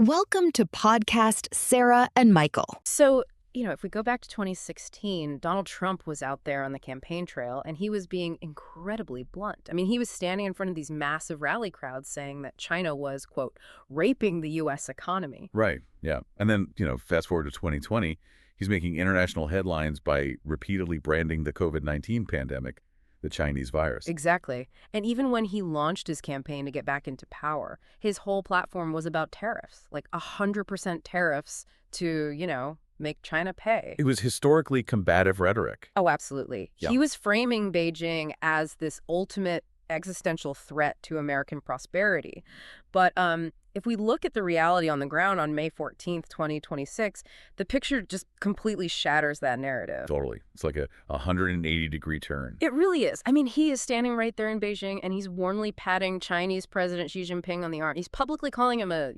Welcome to podcast Sarah and Michael. So, if we go back to 2016, Donald Trump was out there on the campaign trail and he was being incredibly blunt. I mean, he was standing in front of these massive rally crowds saying that China was, quote, raping the U.S. economy. Right, yeah. And then, fast forward to 2020, he's making international headlines by repeatedly branding the COVID-19 pandemic the Chinese virus. Exactly. And even when he launched his campaign to get back into power, his whole platform was about tariffs, like 100% tariffs to, make China pay. It was historically combative rhetoric. Oh, absolutely. Yeah. He was framing Beijing as this ultimate existential threat to American prosperity. But if we look at the reality on the ground on May 14th, 2026, the picture just completely shatters that narrative. Totally. It's like a 180-degree turn. It really is. I mean, he is standing right there in Beijing, and he's warmly patting Chinese President Xi Jinping on the arm. He's publicly calling him a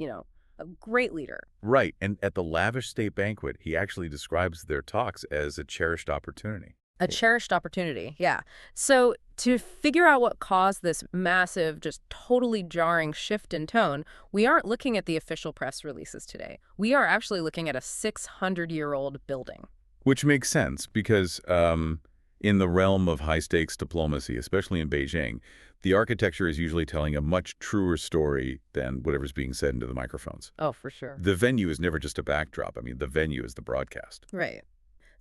great leader. Right. And at the lavish state banquet, he actually describes their talks as a cherished opportunity. A cherished opportunity, yeah. So to figure out what caused this massive, just totally jarring shift in tone, we aren't looking at the official press releases today. We are actually looking at a 600-year-old building. Which makes sense because in the realm of high-stakes diplomacy, especially in Beijing, the architecture is usually telling a much truer story than whatever's being said into the microphones. Oh, for sure. The venue is never just a backdrop. I mean, the venue is the broadcast. Right.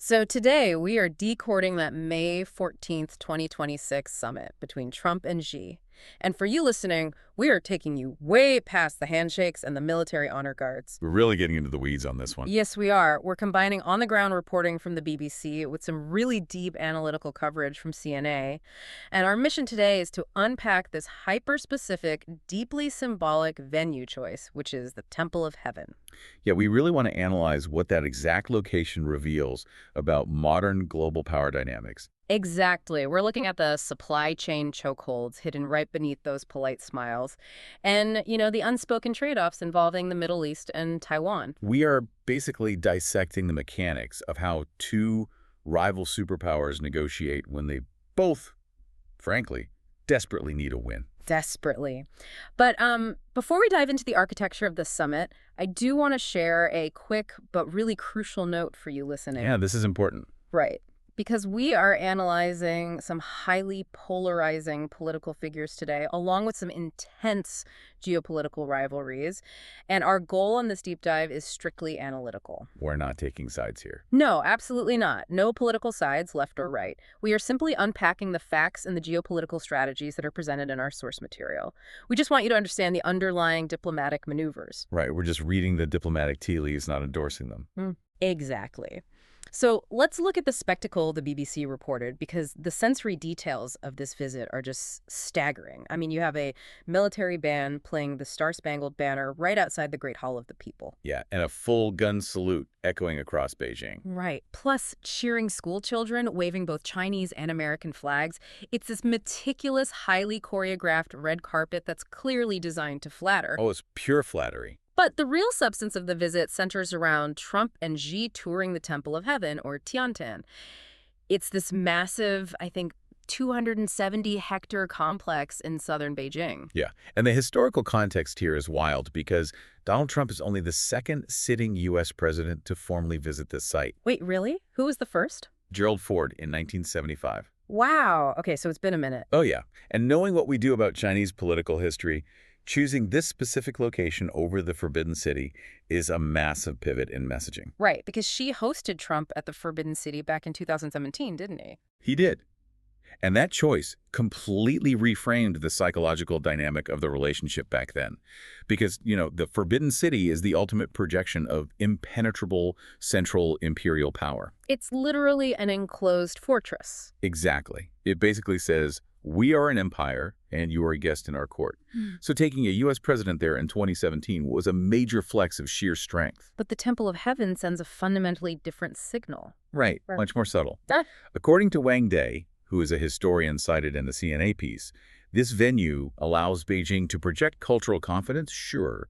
So today we are decoding that May 14th, 2026 summit between Trump and Xi. And for you listening, we are taking you way past the handshakes and the military honor guards. We're really getting into the weeds on this one. Yes, we are. We're combining on-the-ground reporting from the BBC with some really deep analytical coverage from CNA. And our mission today is to unpack this hyper-specific, deeply symbolic venue choice, which is the Temple of Heaven. Yeah, we really want to analyze what that exact location reveals about modern global power dynamics. Exactly. We're looking at the supply chain chokeholds hidden right beneath those polite smiles and, the unspoken trade-offs involving the Middle East and Taiwan. We are basically dissecting the mechanics of how two rival superpowers negotiate when they both, frankly, desperately need a win. Desperately. But before we dive into the architecture of the summit, I do want to share a quick but really crucial note for you listening. Yeah, this is important. Right. Because we are analyzing some highly polarizing political figures today, along with some intense geopolitical rivalries. And our goal on this deep dive is strictly analytical. We're not taking sides here. No, absolutely not. No political sides, left or right. We are simply unpacking the facts and the geopolitical strategies that are presented in our source material. We just want you to understand the underlying diplomatic maneuvers. Right, we're just reading the diplomatic tea leaves, not endorsing them. Exactly. So let's look at the spectacle the BBC reported, because the sensory details of this visit are just staggering. I mean, you have a military band playing the Star-Spangled Banner right outside the Great Hall of the People. Yeah, and a full gun salute echoing across Beijing. Right. Plus cheering school children, waving both Chinese and American flags. It's this meticulous, highly choreographed red carpet that's clearly designed to flatter. Oh, it's pure flattery. But the real substance of the visit centers around Trump and Xi touring the Temple of Heaven, or Tiantan. It's this massive, I think, 270-hectare complex in southern Beijing. Yeah, and the historical context here is wild because Donald Trump is only the second sitting U.S. president to formally visit this site. Wait, really? Who was the first? Gerald Ford in 1975. Wow. Okay, so it's been a minute. Oh, yeah. And knowing what we do about Chinese political history, choosing this specific location over the Forbidden City is a massive pivot in messaging. Right, because Xi hosted Trump at the Forbidden City back in 2017, didn't he? He did. And that choice completely reframed the psychological dynamic of the relationship back then. Because, the Forbidden City is the ultimate projection of impenetrable central imperial power. It's literally an enclosed fortress. Exactly. It basically says, we are an empire, and you are a guest in our court. So taking a U.S. president there in 2017 was a major flex of sheer strength. But the Temple of Heaven sends a fundamentally different signal. Right, much more subtle. According to Wang Day, who is a historian cited in the CNA piece, this venue allows Beijing to project cultural confidence, sure,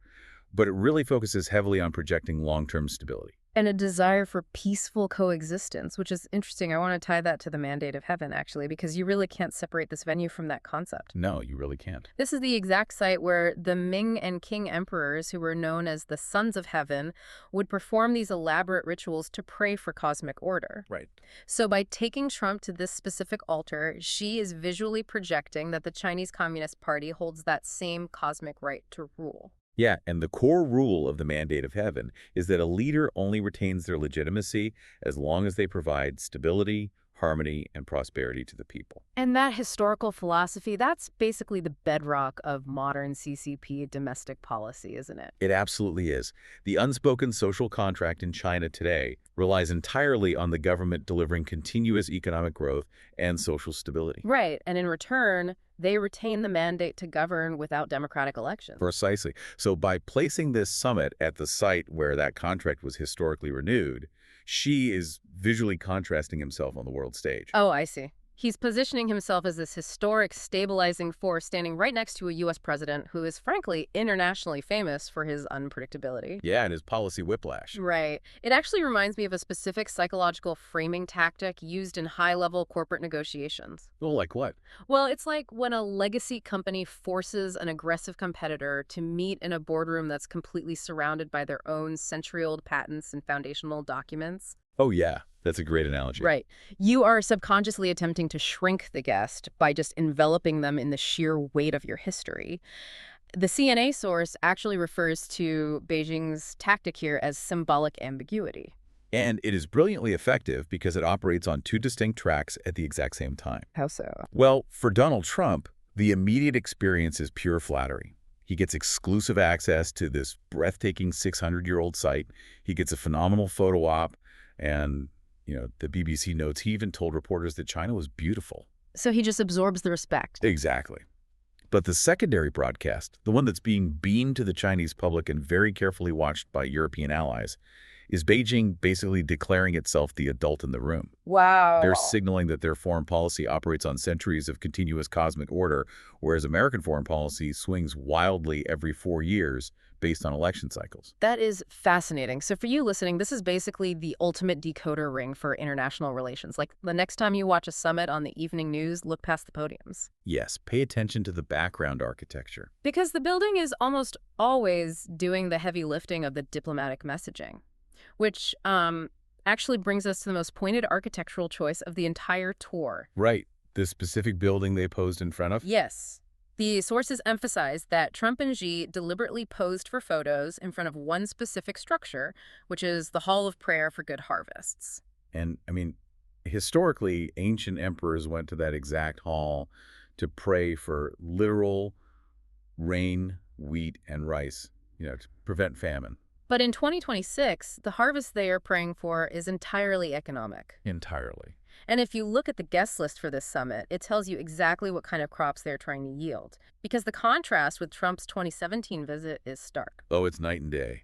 but it really focuses heavily on projecting long-term stability. And a desire for peaceful coexistence, which is interesting. I want to tie that to the mandate of heaven, actually, because you really can't separate this venue from that concept. No, you really can't. This is the exact site where the Ming and Qing emperors, who were known as the Sons of Heaven, would perform these elaborate rituals to pray for cosmic order. Right. So by taking Trump to this specific altar, Xi is visually projecting that the Chinese Communist Party holds that same cosmic right to rule. Yeah, and the core rule of the mandate of heaven is that a leader only retains their legitimacy as long as they provide stability, harmony, and prosperity to the people. And that historical philosophy, that's basically the bedrock of modern CCP domestic policy, isn't it? It absolutely is. The unspoken social contract in China today relies entirely on the government delivering continuous economic growth and social stability. Right, and in return, they retain the mandate to govern without democratic elections. Precisely. So by placing this summit at the site where that contract was historically renewed, Xi is visually contrasting himself on the world stage. Oh, I see. He's positioning himself as this historic stabilizing force standing right next to a U.S. president who is, frankly, internationally famous for his unpredictability. Yeah, and his policy whiplash. Right. It actually reminds me of a specific psychological framing tactic used in high-level corporate negotiations. Well, like what? Well, it's like when a legacy company forces an aggressive competitor to meet in a boardroom that's completely surrounded by their own century-old patents and foundational documents. Oh, yeah. That's a great analogy. Right. You are subconsciously attempting to shrink the guest by just enveloping them in the sheer weight of your history. The CNA source actually refers to Beijing's tactic here as symbolic ambiguity. And it is brilliantly effective because it operates on two distinct tracks at the exact same time. How so? Well, for Donald Trump, the immediate experience is pure flattery. He gets exclusive access to this breathtaking 600-year-old site. He gets a phenomenal photo op, and the BBC notes he even told reporters that China was beautiful. So he just absorbs the respect. Exactly. But the secondary broadcast, the one that's being beamed to the Chinese public and very carefully watched by European allies, is Beijing basically declaring itself the adult in the room. Wow. They're signaling that their foreign policy operates on centuries of continuous cosmic order, whereas American foreign policy swings wildly every 4 years based on election cycles. That is fascinating. So for you listening, this is basically the ultimate decoder ring for international relations. Like the next time you watch a summit on the evening news, look past the podiums. Yes, pay attention to the background architecture. Because the building is almost always doing the heavy lifting of the diplomatic messaging, which actually brings us to the most pointed architectural choice of the entire tour. Right. The specific building they posed in front of? Yes. The sources emphasize that Trump and Xi deliberately posed for photos in front of one specific structure, which is the Hall of Prayer for Good Harvests. And, historically, ancient emperors went to that exact hall to pray for literal rain, wheat, and rice, to prevent famine. But in 2026, the harvest they are praying for is entirely economic. Entirely. And if you look at the guest list for this summit, it tells you exactly what kind of crops they're trying to yield. Because the contrast with Trump's 2017 visit is stark. Oh, it's night and day.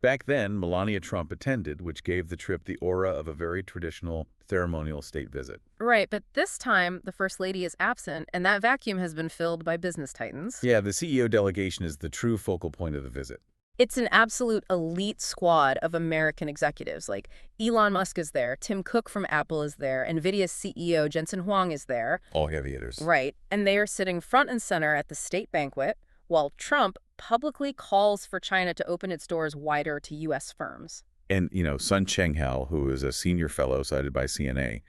Back then, Melania Trump attended, which gave the trip the aura of a very traditional ceremonial state visit. Right, but this time, the First Lady is absent, and that vacuum has been filled by business titans. Yeah, the CEO delegation is the true focal point of the visit. It's an absolute elite squad of American executives. Like Elon Musk is there, Tim Cook from Apple is there, NVIDIA's CEO Jensen Huang is there. All heavy hitters. Right, and they are sitting front and center at the state banquet, while Trump publicly calls for China to open its doors wider to U.S. firms. And, Sun Chenghao, who is a senior fellow cited by CNA,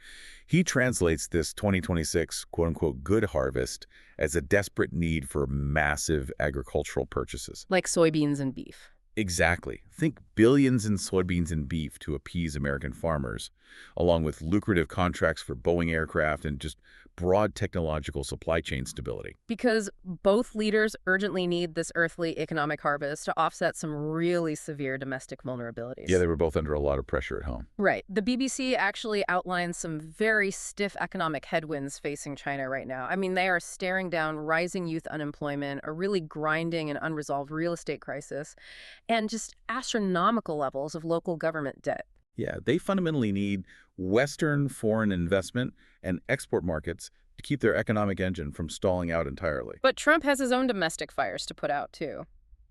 he translates this 2026 quote-unquote good harvest as a desperate need for massive agricultural purchases. Like soybeans and beef. Exactly. Think billions in soybeans and beef to appease American farmers, along with lucrative contracts for Boeing aircraft and just broad technological supply chain stability. Because both leaders urgently need this earthly economic harvest to offset some really severe domestic vulnerabilities. Yeah, they were both under a lot of pressure at home. Right. The BBC actually outlines some very stiff economic headwinds facing China right now. They are staring down rising youth unemployment, a really grinding and unresolved real estate crisis, and just astronomical levels of local government debt. Yeah, they fundamentally need Western foreign investment and export markets to keep their economic engine from stalling out entirely. But Trump has his own domestic fires to put out, too.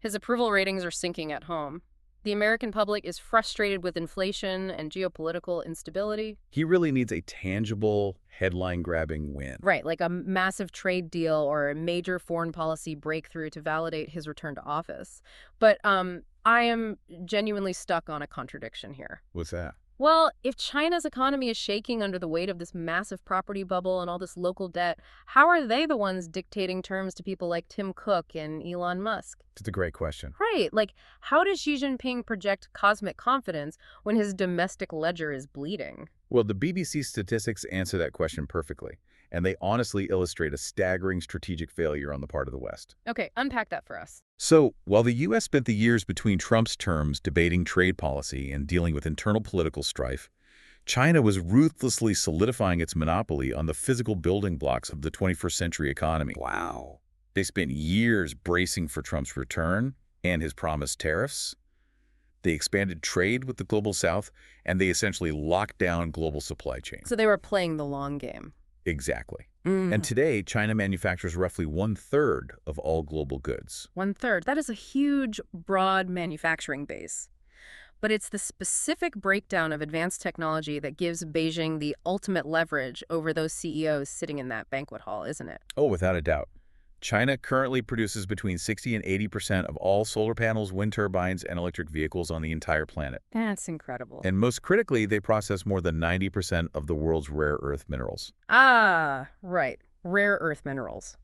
His approval ratings are sinking at home. The American public is frustrated with inflation and geopolitical instability. He really needs a tangible, headline-grabbing win. Right, like a massive trade deal or a major foreign policy breakthrough to validate his return to office. But I am genuinely stuck on a contradiction here. What's that? Well, if China's economy is shaking under the weight of this massive property bubble and all this local debt, how are they the ones dictating terms to people like Tim Cook and Elon Musk? It's a great question. Right, like how does Xi Jinping project cosmic confidence when his domestic ledger is bleeding? Well, the BBC statistics answer that question perfectly, and they honestly illustrate a staggering strategic failure on the part of the West. Okay, unpack that for us. So, while the U.S. spent the years between Trump's terms debating trade policy and dealing with internal political strife, China was ruthlessly solidifying its monopoly on the physical building blocks of the 21st century economy. Wow. They spent years bracing for Trump's return and his promised tariffs. They expanded trade with the Global South, and they essentially locked down global supply chains. So they were playing the long game. Exactly. And today, China manufactures roughly 1/3 of all global goods. 1/3. That is a huge, broad manufacturing base. But it's the specific breakdown of advanced technology that gives Beijing the ultimate leverage over those CEOs sitting in that banquet hall, isn't it? Oh, without a doubt. China currently produces between 60 and 80% of all solar panels, wind turbines, and electric vehicles on the entire planet. That's incredible. And most critically, they process more than 90% of the world's rare earth minerals. Ah, right. Rare earth minerals.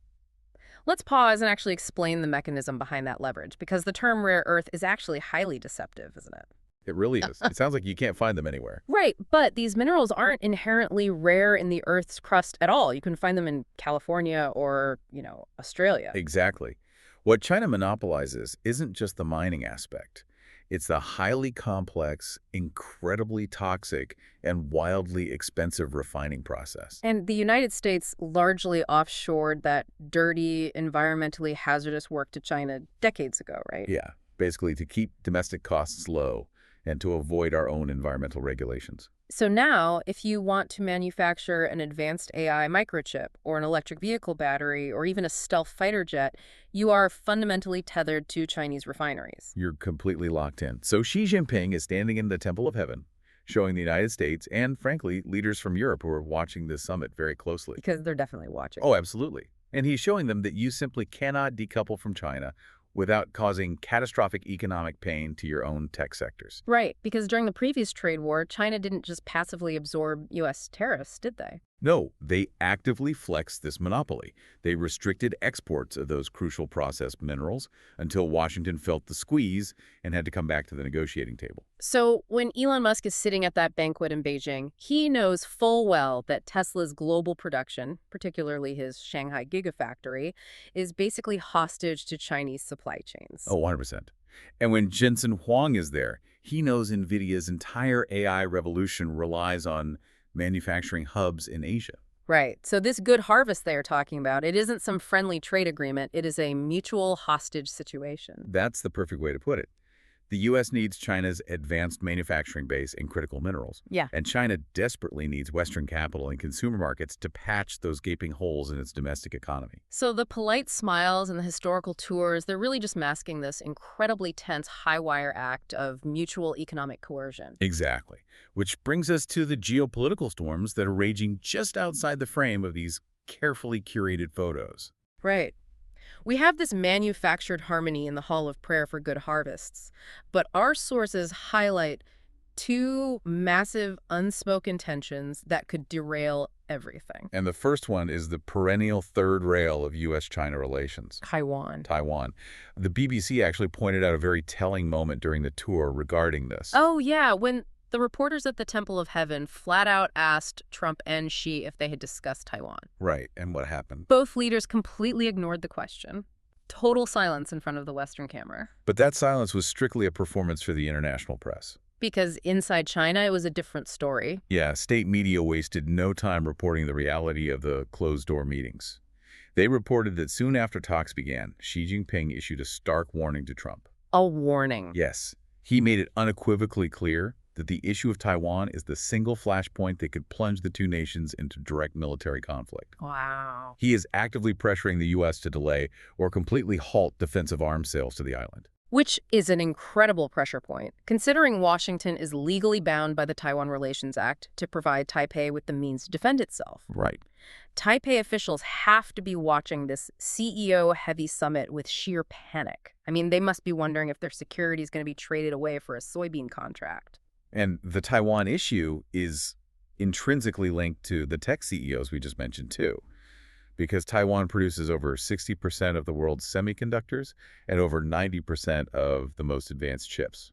Let's pause and actually explain the mechanism behind that leverage, because the term rare earth is actually highly deceptive, isn't it? It really is. It sounds like you can't find them anywhere. Right, but these minerals aren't inherently rare in the Earth's crust at all. You can find them in California or, Australia. Exactly. What China monopolizes isn't just the mining aspect. It's the highly complex, incredibly toxic, and wildly expensive refining process. And the United States largely offshored that dirty, environmentally hazardous work to China decades ago, right? Yeah, basically to keep domestic costs low and to avoid our own environmental regulations. So now, if you want to manufacture an advanced AI microchip or an electric vehicle battery or even a stealth fighter jet, you are fundamentally tethered to Chinese refineries. You're completely locked in. So Xi Jinping is standing in the Temple of Heaven, showing the United States and, frankly, leaders from Europe who are watching this summit very closely. Because they're definitely watching. Oh, absolutely. And he's showing them that you simply cannot decouple from China without causing catastrophic economic pain to your own tech sectors. Right, because during the previous trade war, China didn't just passively absorb U.S. tariffs, did they? No, they actively flexed this monopoly. They restricted exports of those crucial processed minerals until Washington felt the squeeze and had to come back to the negotiating table. So when Elon Musk is sitting at that banquet in Beijing, he knows full well that Tesla's global production, particularly his Shanghai Gigafactory, is basically hostage to Chinese supply chains. Oh, 100%. And when Jensen Huang is there, he knows NVIDIA's entire AI revolution relies on manufacturing hubs in Asia. Right. So this good harvest they're talking about, it isn't some friendly trade agreement. It is a mutual hostage situation. That's the perfect way to put it. The U.S. needs China's advanced manufacturing base in critical minerals. Yeah. And China desperately needs Western capital and consumer markets to patch those gaping holes in its domestic economy. So the polite smiles and the historical tours, they're really just masking this incredibly tense high-wire act of mutual economic coercion. Exactly. Which brings us to the geopolitical storms that are raging just outside the frame of these carefully curated photos. Right. We have this manufactured harmony in the Hall of Prayer for Good Harvests, but our sources highlight two massive unspoken tensions that could derail everything. And the first one is the perennial third rail of U.S.-China relations. Taiwan. The BBC actually pointed out a very telling moment during the tour regarding this. Oh, yeah, when the reporters at the Temple of Heaven flat out asked Trump and Xi if they had discussed Taiwan. Right, and what happened? Both leaders completely ignored the question. Total silence in front of the Western camera. But that silence was strictly a performance for the international press. Because inside China, it was a different story. Yeah, state media wasted no time reporting the reality of the closed-door meetings. They reported that soon after talks began, Xi Jinping issued a stark warning to Trump. A warning. Yes, he made it unequivocally clear that the issue of Taiwan is the single flashpoint that could plunge the two nations into direct military conflict. Wow. He is actively pressuring the U.S. to delay or completely halt defensive arms sales to the island. Which is an incredible pressure point, considering Washington is legally bound by the Taiwan Relations Act to provide Taipei with the means to defend itself. Right. Taipei officials have to be watching this CEO-heavy summit with sheer panic. I mean, they must be wondering if their security is going to be traded away for a soybean contract. And the Taiwan issue is intrinsically linked to the tech CEOs we just mentioned, too, because Taiwan produces over 60% of the world's semiconductors and over 90% of the most advanced chips.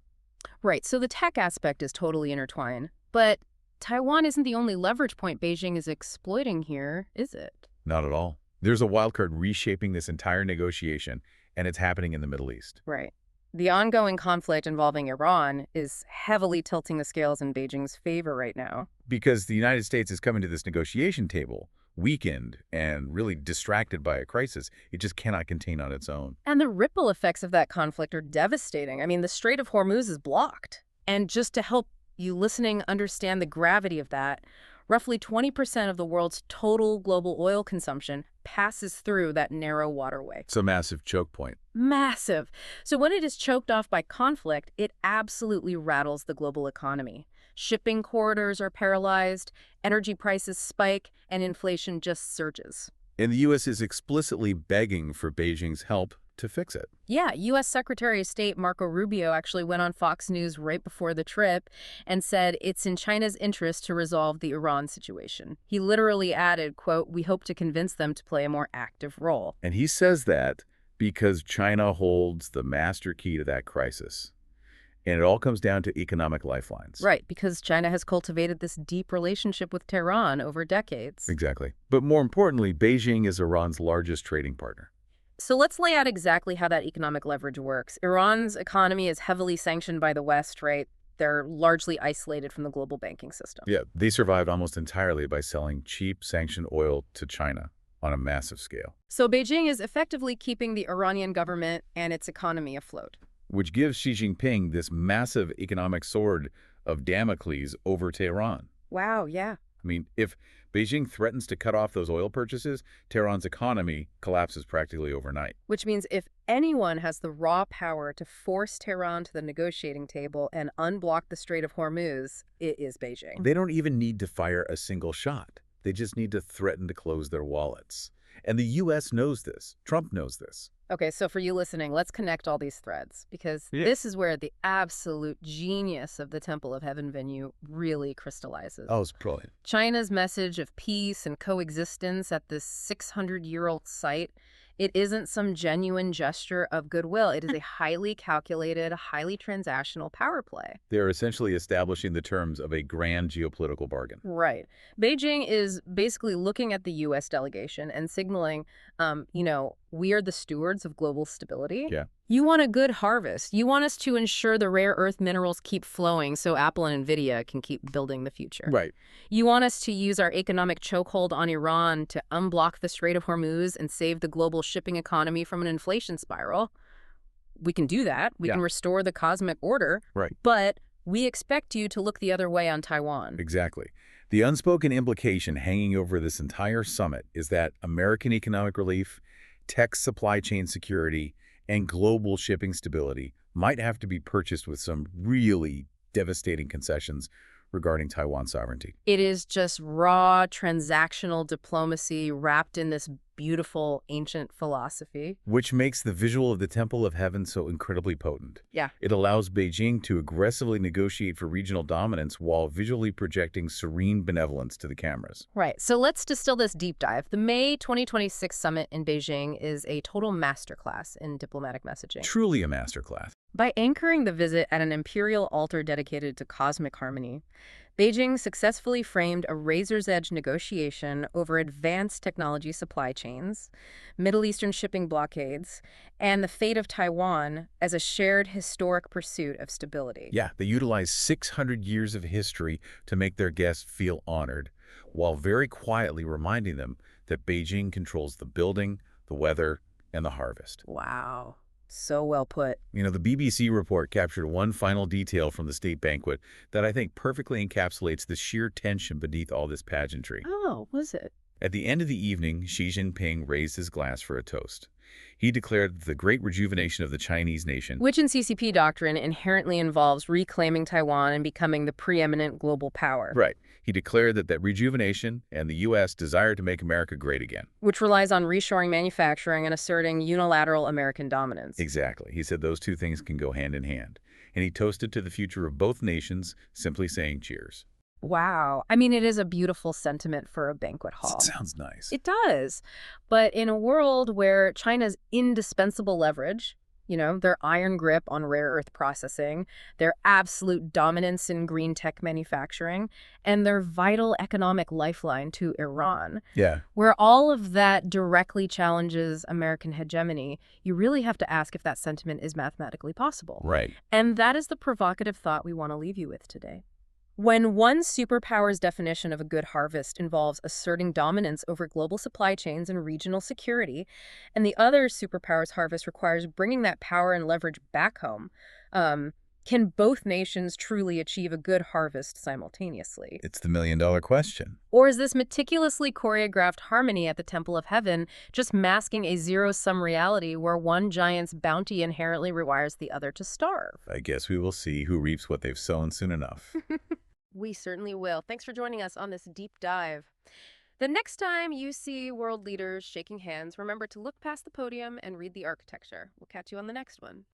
Right, so the tech aspect is totally intertwined. But Taiwan isn't the only leverage point Beijing is exploiting here, is it? Not at all. There's a wildcard reshaping this entire negotiation, and it's happening in the Middle East. Right. The ongoing conflict involving Iran is heavily tilting the scales in Beijing's favor right now. Because the United States is coming to this negotiation table weakened and really distracted by a crisis it just cannot contain on its own. And the ripple effects of that conflict are devastating. I mean, the Strait of Hormuz is blocked. And just to help you listening understand the gravity of that, roughly 20% of the world's total global oil consumption passes through that narrow waterway. It's a massive choke point. Massive. So when it is choked off by conflict, it absolutely rattles the global economy. Shipping corridors are paralyzed, energy prices spike, and inflation just surges. And the U.S. is explicitly begging for Beijing's help to fix it. Yeah, U.S. Secretary of State Marco Rubio actually went on Fox News right before the trip and said it's in China's interest to resolve the Iran situation. He literally added, quote, "We hope to convince them to play a more active role." And he says that because China holds the master key to that crisis. And it all comes down to economic lifelines. Right, because China has cultivated this deep relationship with Tehran over decades. Exactly. But more importantly, Beijing is Iran's largest trading partner. So let's lay out exactly how that economic leverage works. Iran's economy is heavily sanctioned by the West, right? They're largely isolated from the global banking system. Yeah, they survived almost entirely by selling cheap sanctioned oil to China on a massive scale. So Beijing is effectively keeping the Iranian government and its economy afloat. Which gives Xi Jinping this massive economic sword of Damocles over Tehran. Wow, yeah. I mean, if Beijing threatens to cut off those oil purchases, Tehran's economy collapses practically overnight. Which means if anyone has the raw power to force Tehran to the negotiating table and unblock the Strait of Hormuz, it is Beijing. They don't even need to fire a single shot. They just need to threaten to close their wallets. And the U.S. knows this. Trump knows this. Okay, so for you listening, let's connect all these threads, because this is where the absolute genius of the Temple of Heaven venue really crystallizes. Oh, it's brilliant. China's message of peace and coexistence at this 600-year-old site, it isn't some genuine gesture of goodwill. It is a highly calculated, highly transactional power play. They're essentially establishing the terms of a grand geopolitical bargain. Right. Beijing is basically looking at the U.S. delegation and signaling, we are the stewards of global stability. Yeah. You want a good harvest. You want us to ensure the rare earth minerals keep flowing so Apple and Nvidia can keep building the future. Right. You want us to use our economic chokehold on Iran to unblock the Strait of Hormuz and save the global shipping economy from an inflation spiral. We can do that. We can restore the cosmic order. Right. But we expect you to look the other way on Taiwan. Exactly. The unspoken implication hanging over this entire summit is that American economic relief, tech supply chain security, and global shipping stability might have to be purchased with some really devastating concessions regarding Taiwan sovereignty. It is just raw transactional diplomacy wrapped in this beautiful ancient philosophy. Which makes the visual of the Temple of Heaven so incredibly potent. Yeah. It allows Beijing to aggressively negotiate for regional dominance while visually projecting serene benevolence to the cameras. Right. So let's distill this deep dive. The May 2026 summit in Beijing is a total masterclass in diplomatic messaging. Truly a masterclass. By anchoring the visit at an imperial altar dedicated to cosmic harmony, Beijing successfully framed a razor's-edge negotiation over advanced technology supply chains, Middle Eastern shipping blockades, and the fate of Taiwan as a shared historic pursuit of stability. Yeah, they utilized 600 years of history to make their guests feel honored, while very quietly reminding them that Beijing controls the building, the weather, and the harvest. Wow. So well put. The BBC report captured one final detail from the state banquet that I think perfectly encapsulates the sheer tension beneath all this pageantry. Oh, was it? At the end of the evening, Xi Jinping raised his glass for a toast. He declared the great rejuvenation of the Chinese nation. Which in CCP doctrine inherently involves reclaiming Taiwan and becoming the preeminent global power. Right. He declared that rejuvenation and the U.S. desire to make America great again. Which relies on reshoring manufacturing and asserting unilateral American dominance. Exactly. He said those two things can go hand in hand. And he toasted to the future of both nations, simply saying cheers. Wow. I mean, it is a beautiful sentiment for a banquet hall. It sounds nice. It does. But in a world where China's indispensable leverage, their iron grip on rare earth processing, their absolute dominance in green tech manufacturing, and their vital economic lifeline to Iran, where all of that directly challenges American hegemony, you really have to ask if that sentiment is mathematically possible. Right. And that is the provocative thought we want to leave you with today. When one superpower's definition of a good harvest involves asserting dominance over global supply chains and regional security, and the other superpower's harvest requires bringing that power and leverage back home, can both nations truly achieve a good harvest simultaneously? It's the million-dollar question. Or is this meticulously choreographed harmony at the Temple of Heaven just masking a zero-sum reality where one giant's bounty inherently requires the other to starve? I guess we will see who reaps what they've sown soon enough. We certainly will. Thanks for joining us on this deep dive. The next time you see world leaders shaking hands, remember to look past the podium and read the architecture. We'll catch you on the next one.